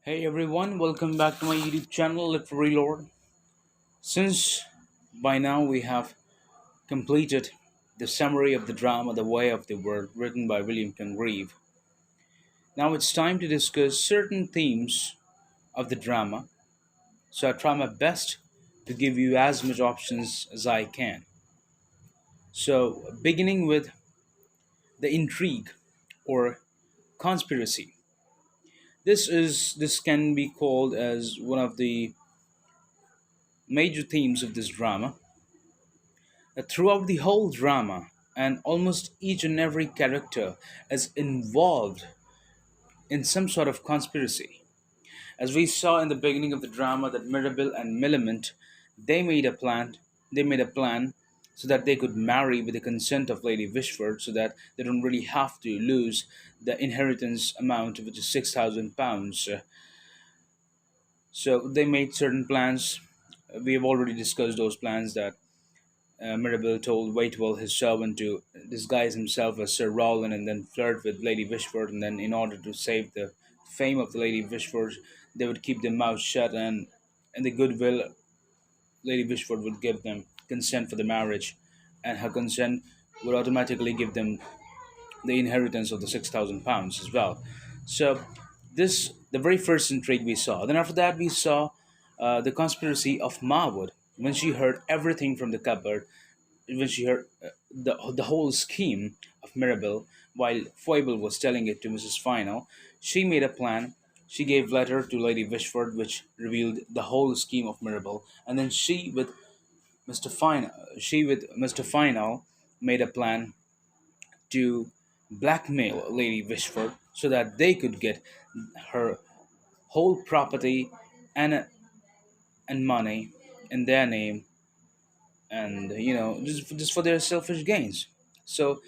Hey everyone, welcome back to my YouTube channel, Let for Reload. Since by now we have completed the summary of the drama The Way of the World, written by William Congreve, now it's time to discuss certain themes of the drama. So I try my best to give you as much options as I can. So beginning with the intrigue or conspiracy. This can be called as one of the major themes of this drama. Throughout the whole drama, and almost each and every character is involved in some sort of conspiracy. As we saw in the beginning of the drama, that Mirabel and Millamant, they made a plan. They made a plan so that they could marry with the consent of Lady Wishford, so that they don't really have to lose the inheritance amount, which is £6,000. So they made certain plans. We have already discussed those plans that Mirabel told Waitwell, his servant, to disguise himself as Sir Rowland and then flirt with Lady Wishford. And then, in order to save the fame of the Lady Wishford, they would keep their mouths shut, and the goodwill, Lady Wishford would give them consent for the marriage, and her consent would automatically give them the inheritance of the £6,000 as well. So, this the very first intrigue we saw. Then after that, we saw the conspiracy of Marwood when she heard everything from the cupboard, when she heard the whole scheme of Mirabel, while Foible was telling it to Mrs. Final. She made a plan. She gave letter to Lady Wishford, which revealed the whole scheme of Mirabel, and then she with Mr. Final made a plan to blackmail Lady Wishford so that they could get her whole property and and money in their name, and just for their selfish gains. So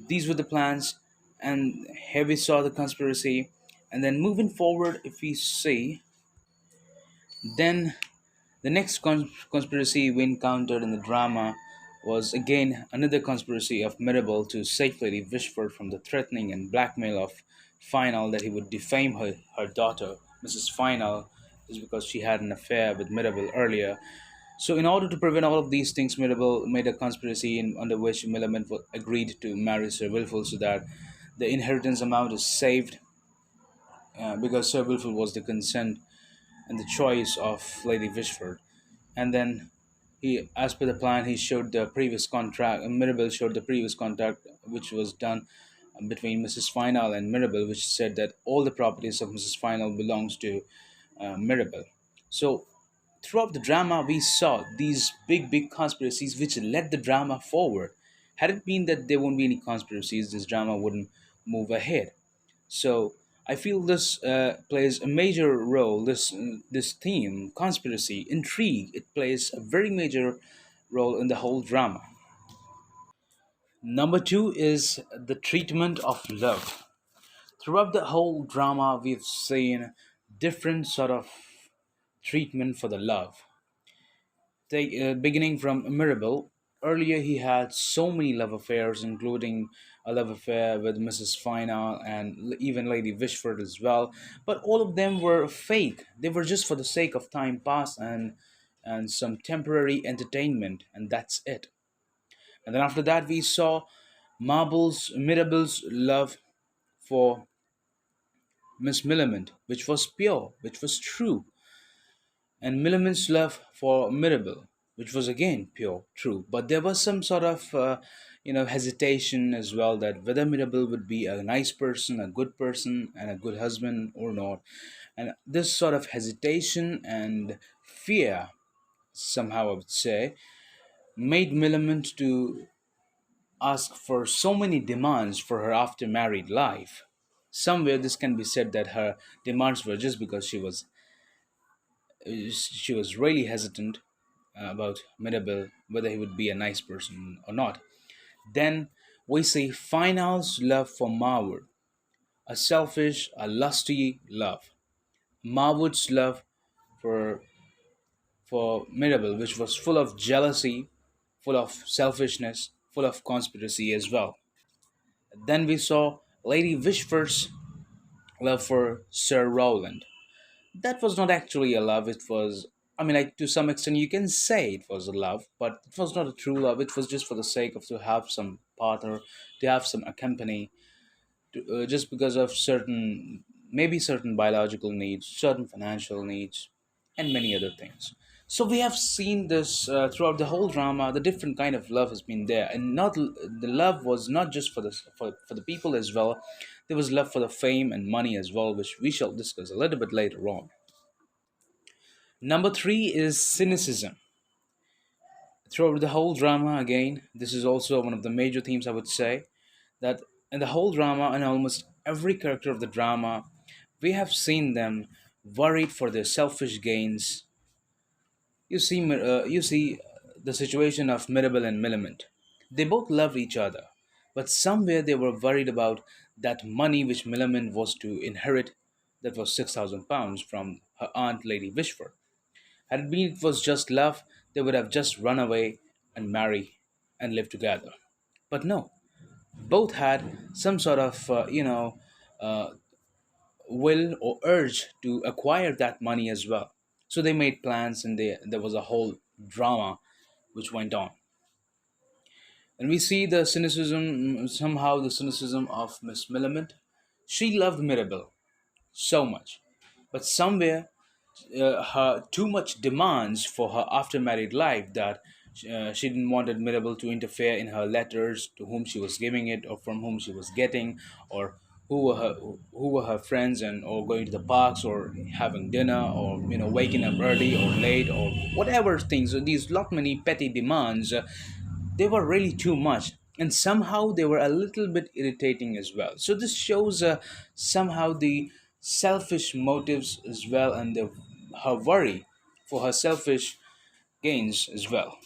these were the plans, and here we saw the conspiracy. And then moving forward, if we see, then the next conspiracy we encountered in the drama was again another conspiracy of Mirabel to save Lady Wishford from the threatening and blackmail of Final, that he would defame her daughter, Mrs. Final, is because she had an affair with Mirabel earlier. So, in order to prevent all of these things, Mirabel made a conspiracy under which Millamant agreed to marry Sir Wilful so that the inheritance amount is saved, because Sir Wilful was the consent and the choice of Lady Wishford. And then as per the plan, he showed the previous contract. Mirabel showed the previous contract which was done between Mrs. Final and Mirabel, which said that all the properties of Mrs. Final belongs to Mirabel. So throughout the drama, we saw these big conspiracies which led the drama forward. Had it been that there won't be any conspiracies, this drama wouldn't move ahead. So I feel this plays a major role. This theme, conspiracy, intrigue, it plays a very major role in the whole drama. Number two is the treatment of love. Throughout the whole drama, we've seen different sort of treatment for the love. Beginning from Mirabel, earlier he had so many love affairs, including a love affair with Mrs. Final and even Lady Wishford as well. But all of them were fake. They were just for the sake of time pass and some temporary entertainment, and that's it. And then after that, we saw Mirabel's love for Miss Millamant, which was pure, which was true, and Millamant's love for Mirabel, which was again pure, true. But there was some sort of, hesitation as well, that whether Mirabel would be a nice person, a good person, and a good husband or not. And this sort of hesitation and fear, somehow I would say, made Millamant to ask for so many demands for her after married life. Somewhere this can be said that her demands were just because she was really hesitant about Mirabel, whether he would be a nice person or not. Then we see Final's love for Marwood, a selfish, a lusty love. Marwood's love for Mirabel, which was full of jealousy, full of selfishness, full of conspiracy as well. Then we saw Lady Wishford's love for Sir Rowland. That was not actually a love. It was, I mean, like to some extent, you can say it was a love, but it was not a true love. It was just for the sake of to have some partner, to have some accompany, just because of certain, maybe certain biological needs, certain financial needs, and many other things. So we have seen this throughout the whole drama. The different kind of love has been there, and not the love was not just for the for the people as well. There was love for the fame and money as well, which we shall discuss a little bit later on. Number three is cynicism. Throughout the whole drama, again, this is also one of the major themes I would say, that in the whole drama and almost every character of the drama, we have seen them worried for their selfish gains. You see the situation of Mirabel and Millamant. They both loved each other, but somewhere they were worried about that money which Millamant was to inherit, that was £6,000 from her aunt, Lady Wishford. Had it been it was just love, they would have just run away and marry and live together. But no, both had some sort of, uh, will or urge to acquire that money as well. So they made plans and there was a whole drama which went on. And we see the cynicism, somehow the cynicism of Miss Millamant. She loved Mirabel so much. But somewhere, her too much demands for her after married life, that she didn't want Admirable to interfere in her letters, to whom she was giving it, or from whom she was getting, or who were her friends, and or going to the parks, or having dinner, or waking up early or late, or whatever things. So these lot many petty demands, they were really too much, and somehow they were a little bit irritating as well. So this shows somehow the selfish motives as well, and her worry for her selfish gains as well.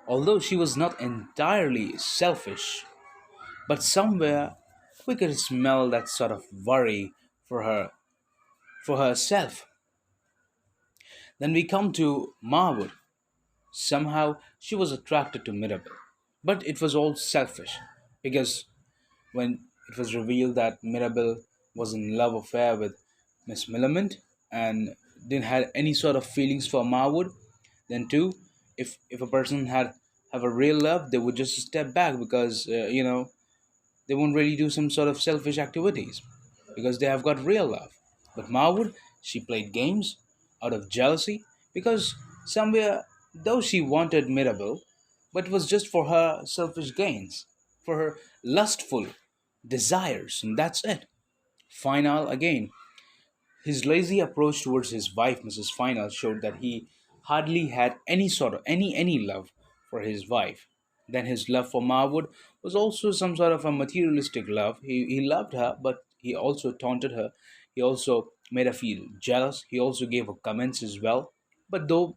Although she was not entirely selfish, but somewhere we could smell that sort of worry for herself. Then we come to Marwood. Somehow she was attracted to Mirabel, but it was all selfish, because when it was revealed that Mirabel was in love affair with Miss Millamant and didn't have any sort of feelings for Marwood, then too, if a person have a real love, they would just step back, because they won't really do some sort of selfish activities because they have got real love. But Marwood, she played games out of jealousy, because somewhere, though she wanted Mirabel, but it was just for her selfish gains, for her lustful desires, and that's it. Final again. His lazy approach towards his wife, Mrs. Final, showed that he hardly had any sort of any love for his wife. Then his love for Marwood was also some sort of a materialistic love. He loved her, but he also taunted her. He also made her feel jealous. He also gave her comments as well. But though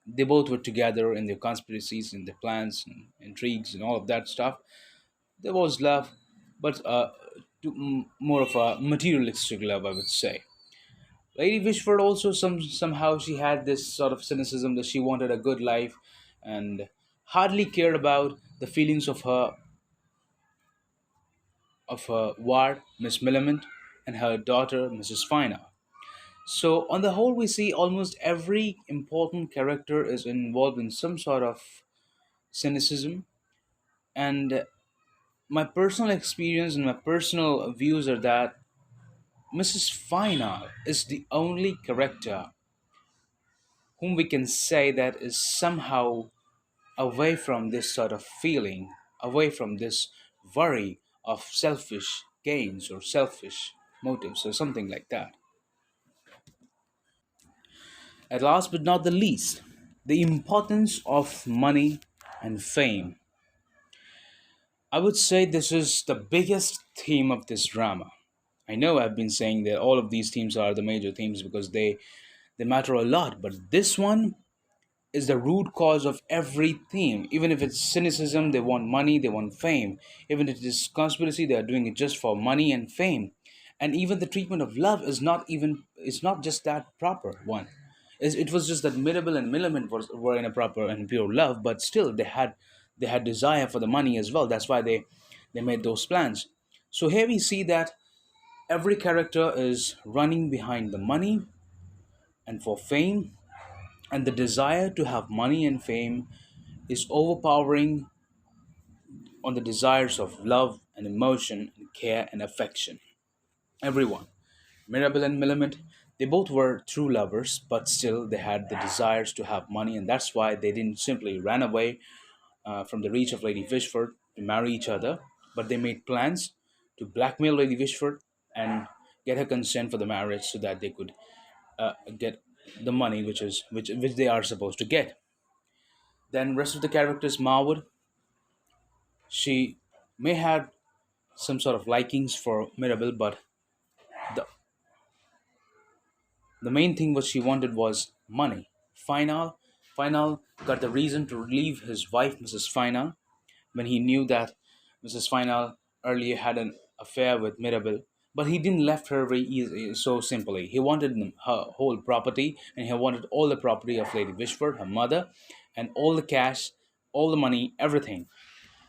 they both were together in their conspiracies, in their plans and intrigues and all of that stuff, there was love, but more of a materialistic love, I would say. Lady Wishford also somehow she had this sort of cynicism that she wanted a good life, and hardly cared about the feelings of her ward, Miss Millamant, and her daughter, Mrs. Fina. So on the whole, we see almost every important character is involved in some sort of cynicism, and my personal experience and my personal views are that Mrs. Fina is the only character whom we can say that is somehow away from this sort of feeling, away from this worry of selfish gains or selfish motives or something like that. At last but not the least, the importance of money and fame. I would say this is the biggest theme of this drama. I know I've been saying that all of these themes are the major themes because they matter a lot, but this one is the root cause of every theme. Even if it's cynicism, they want money, they want fame. Even if it is conspiracy, they are doing it just for money and fame. And even the treatment of love is not just that proper one. It was just that Mirabel and Millamant were in a proper and pure love, but still they had desire for the money as well. That's why they made those plans. So here we see that every character is running behind the money, and for fame, and the desire to have money and fame is overpowering on the desires of love and emotion and care and affection. Everyone, Mirabelle and Millamant, they both were true lovers, but still they had the desires to have money, and that's why they didn't simply run away from the reach of Lady Wishford to marry each other, but they made plans to blackmail Lady Wishford and get her consent for the marriage so that they could get the money which they are supposed to get. Then rest of the characters, Marwood, she may have some sort of likings for Mirabelle, but the the main thing what she wanted was money. Final got the reason to leave his wife, Mrs. Final, when he knew that Mrs. Final earlier had an affair with Mirabelle. But he didn't left her very easy, so simply. He wanted her whole property, and he wanted all the property of Lady Wishford, her mother, and all the cash, all the money, everything,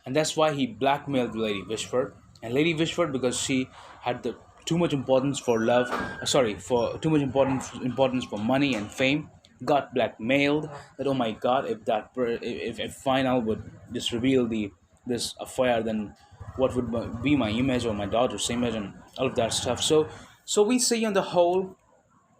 and that's why he blackmailed Lady Wishford. And Lady Wishford, because she had the too much importance for love, sorry, for too much importance for money and fame, got blackmailed. That oh my God, if if Final would just reveal this affair, then what would be my image or my daughter's image and all of that stuff. So we see on the whole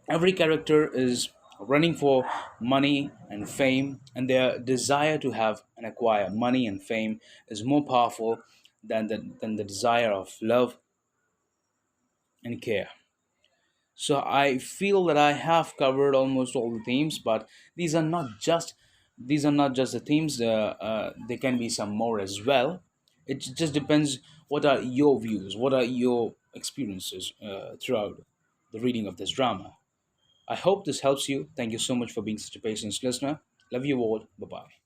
every character is running for money and fame, and their desire to have and acquire money and fame is more powerful than the desire of love and care. So I feel that I have covered almost all the themes, but these are not just these are not just the themes. There can be some more as well. It just depends. What are your views? What are your experiences throughout the reading of this drama? I hope this helps you. Thank you so much for being such a patient listener. Love you all. Bye bye.